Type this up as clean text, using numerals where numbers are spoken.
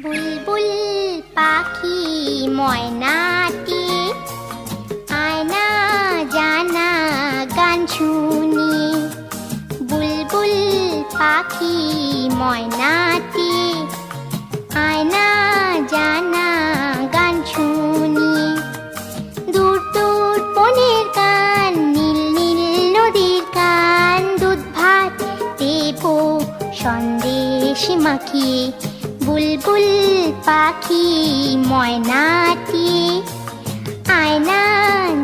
বুলবুল পাখি ময়নাটি আয়না জানা গান শুনি। বুলবুল পাখি ময়নাটি আয়না জানা গান শুনি। দূর দূর বনের গান, নীল নীল নদীর গান, দুধ ভাত দেব সন্দেশ মাখিয়ে। বুলবুল পাখি ময়নাটি আয়না